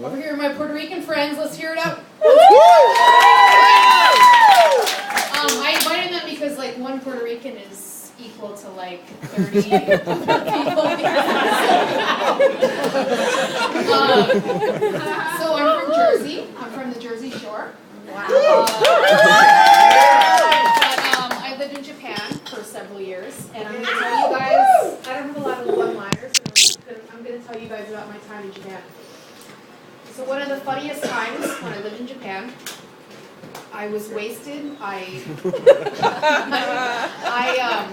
Over here are my Puerto Rican friends. Let's hear it up. I invited them because like one Puerto Rican is equal to like 30 people. So I'm from Jersey. I'm from the Jersey Shore. Wow. I lived in Japan for several years, and I'm going to tell you guys, I don't have a lot of one-liners, and I'm going to tell you guys about my time in Japan. So one of the funniest times when I lived in Japan, I was wasted. I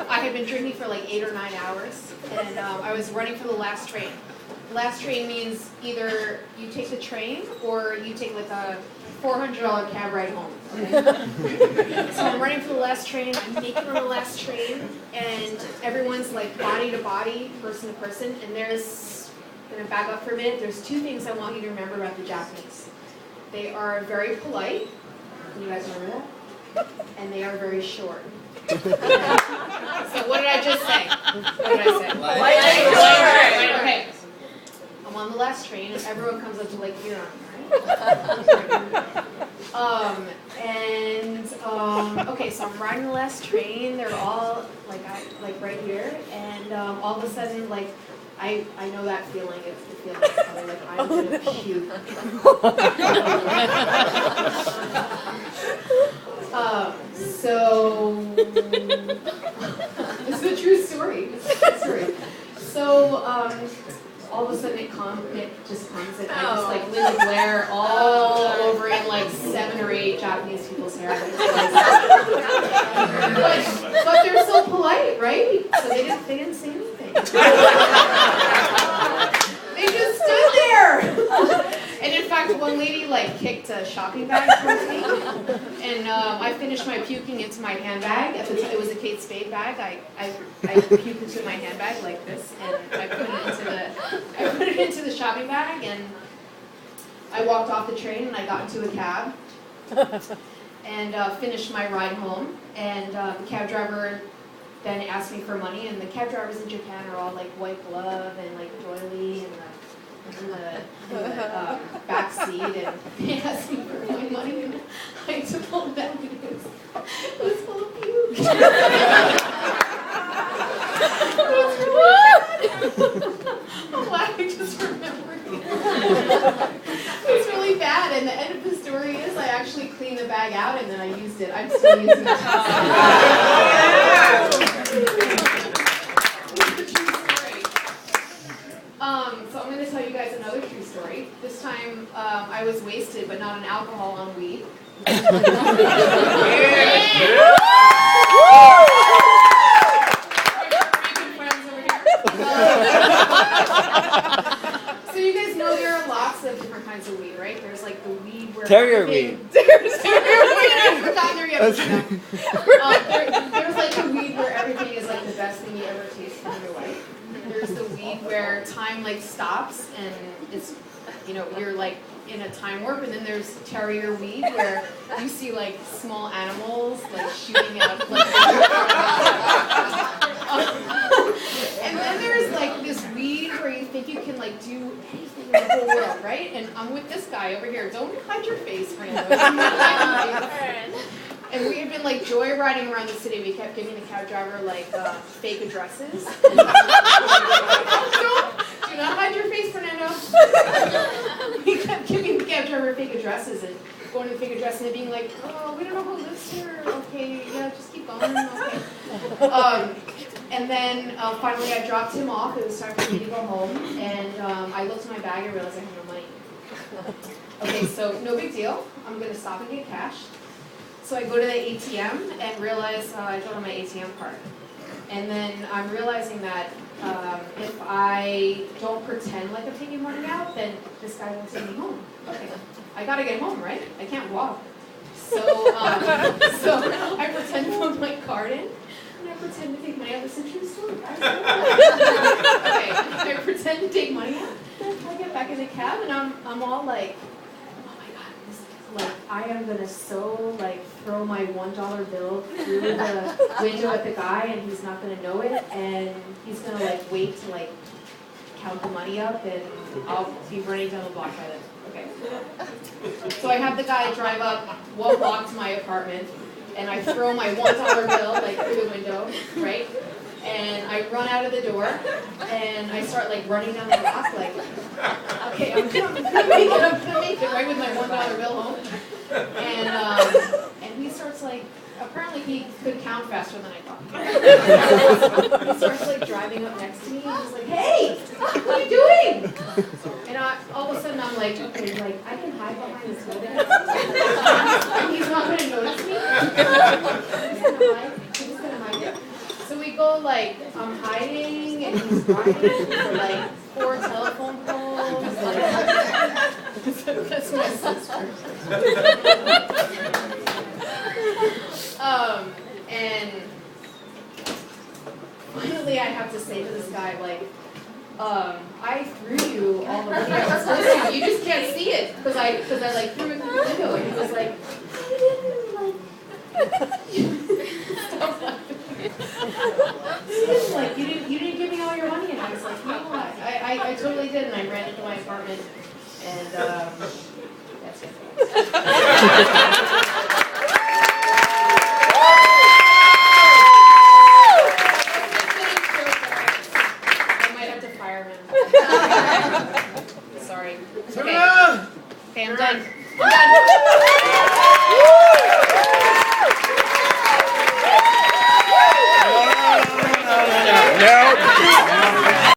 had been drinking for like 8 or 9 hours, and I was running for the last train. The last train means either you take the train or you take like a $400 cab ride home. Okay? So I'm running for the last train. I'm naked on the last train, and everyone's like body to body, person to person. And there's, I'm gonna back up for a minute. There's 2 things I want you to remember about the Japanese. They are very polite. You guys remember that? And they are very short. So what did I just say? What did I say? Polite. Okay. I'm on the last train, and everyone comes up to Lake Huron, right? Okay, so I'm riding the last train. They're all like right here, and all of a sudden, like I know that feeling. It's the feeling of like I'm gonna puke. So this is a true story. So all of a sudden it just comes, and I just like Linda Blair all over in like 7 or 8 Japanese people's hair. But they're so polite, right? So they didn't say anything. They just stood there. And in fact, one lady like kicked a shopping bag towards me, and I finished my puking into my handbag. At the time, it was a Kate Spade bag. I puked into my handbag like this, and I put it into the shopping bag, and I walked off the train, and I got into a cab, and finished my ride home. And the cab driver then asked me for money, and the cab drivers in Japan are all like white glove and like doily and in the back seat, and they asked me for my money, and I took all that because it was full of puke. It was really bad. I'm glad I just remembered. It was really bad, and the end of the story is I actually cleaned the bag out, and then I used it. I'm still using it. So I'm going to tell you guys another true story. This time I was wasted, but not on alcohol, on weed. So you guys know there are lots of different kinds of weed, right? There's like the weed where terrier weed. There's like the weed where everything is like the best thing you ever tasted in your life. There's the weed where time like stops and it's, you know, you're like in a time warp, and then there's terrier weed where you see like small animals like shooting out and then there's like this weed where you think you can like do anything in the whole world, right? And I'm with this guy over here. Don't hide your face, Fernando. And we had been like joyriding around the city. We kept giving the cab driver like fake addresses. Do not hide your face, Fernando. We kept giving the cab driver fake addresses and going to the fake address and being like, oh, we don't know who lives here. Okay, yeah, just keep going. Okay. And then finally I dropped him off. It was time for me to go home. And I looked in my bag and realized I had no money. Okay, so no big deal. I'm going to stop and get cash. So I go to the ATM and realize I don't have my ATM card. And then I'm realizing that if I don't pretend like I'm taking money out, then this guy won't take me home. Okay, I gotta get home, right? I can't walk. So I pretend to put my card in, and I pretend to take money out. This is a true story, guys. Okay, I pretend to take money out. I get back in the cab, and I'm all like, like, I am gonna throw my $1 bill through the window at the guy, and he's not gonna know it, and he's gonna wait to count the money up, and I'll be running down the block by then. Okay. So I have the guy drive up, walk to my apartment, and I throw my $1 bill like through the window, right? And I run out of the door, and I start like running down the block, like, okay, I'm gonna make it, right, with my $1 bill home. And he starts like, apparently he could count faster than I thought. He starts like driving up next to me, and he's like, hey, what are you doing? And all of a sudden I'm like, okay, like, I can hide behind this building, and he's not gonna notice me. He's just gonna hide. So we go like, I'm hiding, and he's driving for like 4 telephone poles. Like, that's my sister. And finally I have to say to this guy, like, I threw you all the money I was supposed to. You just can't see it because I like threw it through the window, and he was like, I didn't like. Stop laughing. You didn't give me all your money, and I was like, no, I totally did, and I ran into my apartment, and that's it. I might have to fire him. Sorry. Okay. Okay, I'm done.